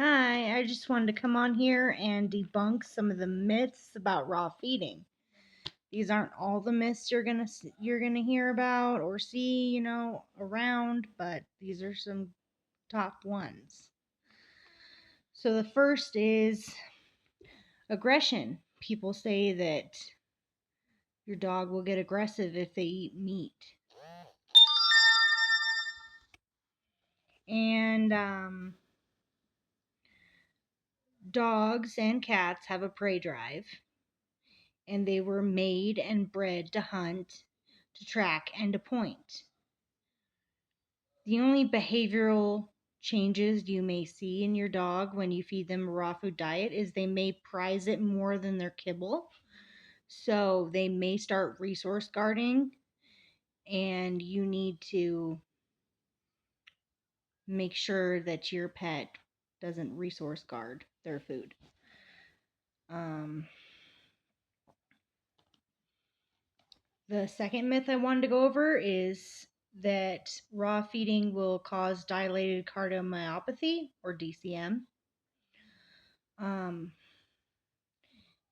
Hi, I just wanted to come on here and debunk some of the myths about raw feeding. These aren't all the myths you're gonna hear about or see, around, but these are some top ones. So the first is aggression. People say that your dog will get aggressive if they eat meat. And dogs and cats have a prey drive, and they were made and bred to hunt, to track, and to point. The only behavioral changes you may see in your dog when you feed them a raw food diet is they may prize it more than their kibble. So they may start resource guarding, and you need to make sure that your pet doesn't resource guard their food. The second myth I wanted to go over is that raw feeding will cause dilated cardiomyopathy, or DCM.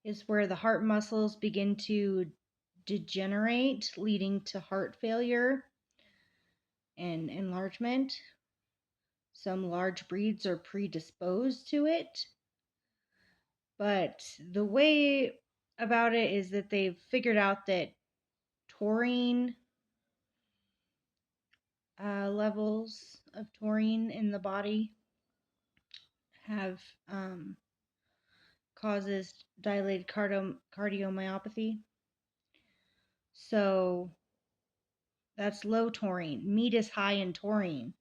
Is where the heart muscles begin to degenerate, leading to heart failure and enlargement. Some large breeds are predisposed to it, but the way about it is that they've figured out that taurine levels of taurine in the body have causes dilated cardiomyopathy. So that's low taurine. Meat is high in taurine.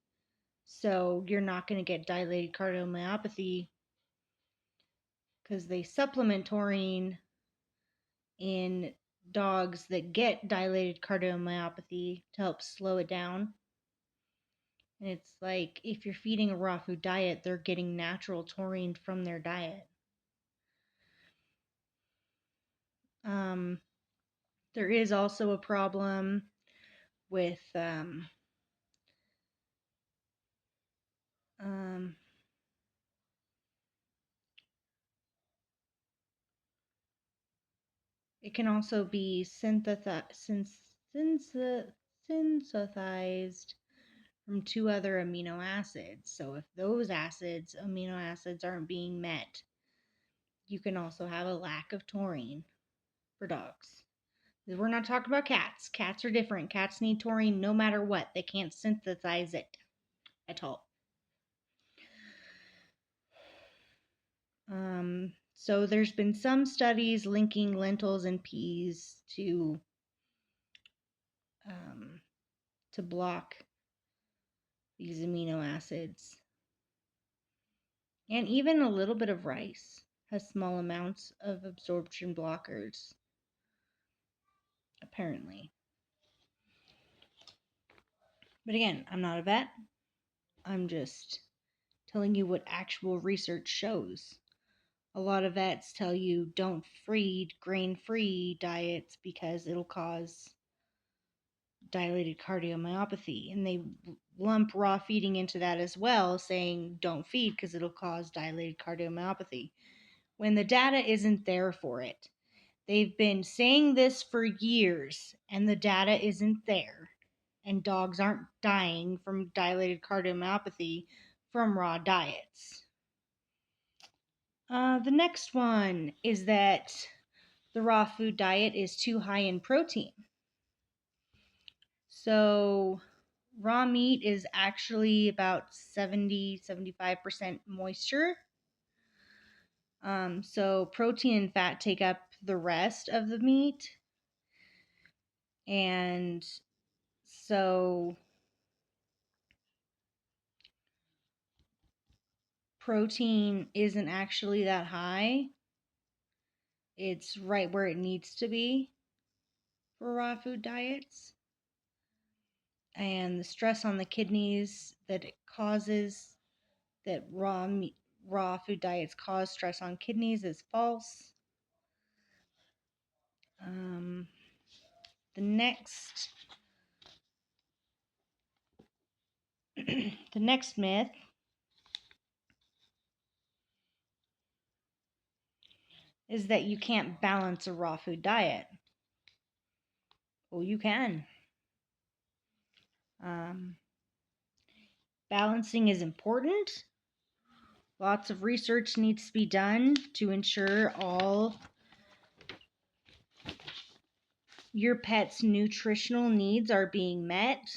So you're not going to get dilated cardiomyopathy because they supplement taurine in dogs that get dilated cardiomyopathy to help slow it down. And it's like if you're feeding a raw food diet, they're getting natural taurine from their diet. There is also a problem with it can also be synthesized from two other amino acids. So if those amino acids aren't being met, you can also have a lack of taurine for dogs. We're not talking about cats. Cats are different. Cats need taurine no matter what. They can't synthesize it at all. So there's been some studies linking lentils and peas to block these amino acids. And even a little bit of rice has small amounts of absorption blockers, apparently. But again, I'm not a vet. I'm just telling you what actual research shows. A lot of vets tell you don't feed grain-free diets because it'll cause dilated cardiomyopathy. And they lump raw feeding into that as well, saying don't feed because it'll cause dilated cardiomyopathy, when the data isn't there for it. They've been saying this for years, and the data isn't there. And dogs aren't dying from dilated cardiomyopathy from raw diets. The next one is that the raw food diet is too high in protein. So, raw meat is actually about 75% moisture. So, protein and fat take up the rest of the meat. And so, protein isn't actually that high. It's right where it needs to be for raw food diets. And the stress on the kidneys that it causes, that raw food diets cause stress on kidneys, is false. The next the next myth is that you can't balance a raw food diet. Well, you can. Um, Balancing is important. Lots of research needs to be done to ensure all your pet's nutritional needs are being met.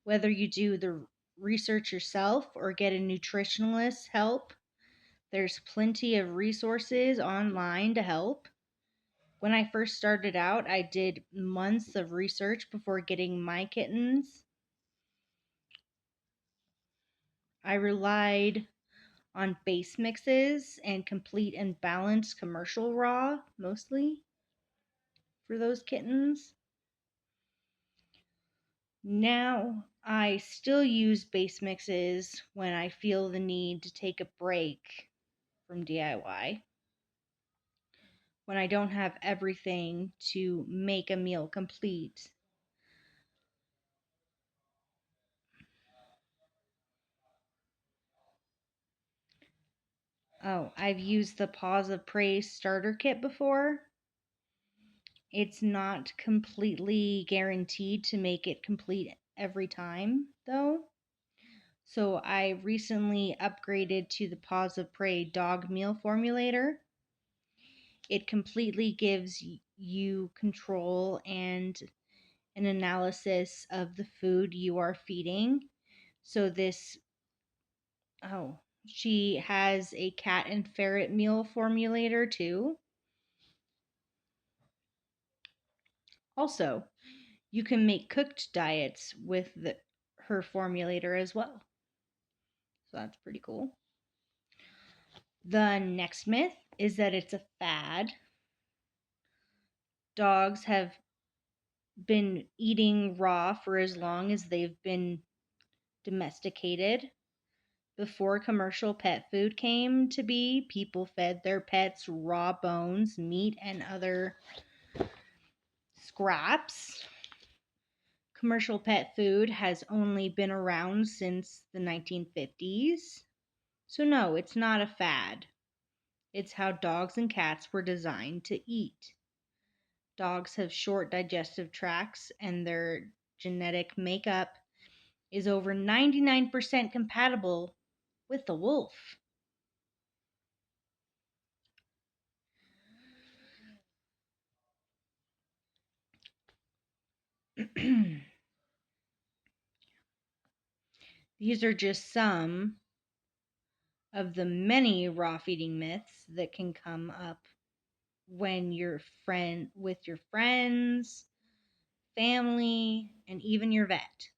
Whether you do the research yourself or get a nutritionalist help, there's plenty of resources online to help. When I first started out, I did months of research before getting my kittens. I relied on base mixes and complete and balanced commercial raw mostly for those kittens. Now I still use base mixes when I feel the need to take a break from DIY. When I don't have everything to make a meal complete. Oh, I've used the Paws of Prey starter kit before. It's not completely guaranteed to make it complete every time, though. So I recently upgraded to the Paws of Prey dog meal formulator. It completely gives you control and an analysis of the food you are feeding. So she has a cat and ferret meal formulator too. Also, you can make cooked diets with her formulator as well. So that's pretty cool. The next myth is that it's a fad. Dogs have been eating raw for as long as they've been domesticated. Before commercial pet food came to be, people fed their pets raw bones, meat, and other scraps. Commercial pet food has only been around since the 1950s. So, no, it's not a fad. It's how dogs and cats were designed to eat. Dogs have short digestive tracts, and their genetic makeup is over 99% compatible with the wolf. These are just some of the many raw feeding myths that can come up when you're with your friends, family, and even your vet.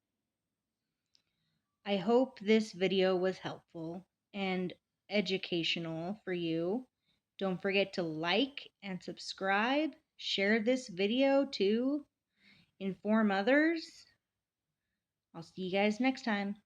I hope this video was helpful and educational for you. Don't forget to like and subscribe. Share this video to inform others. I'll see you guys next time.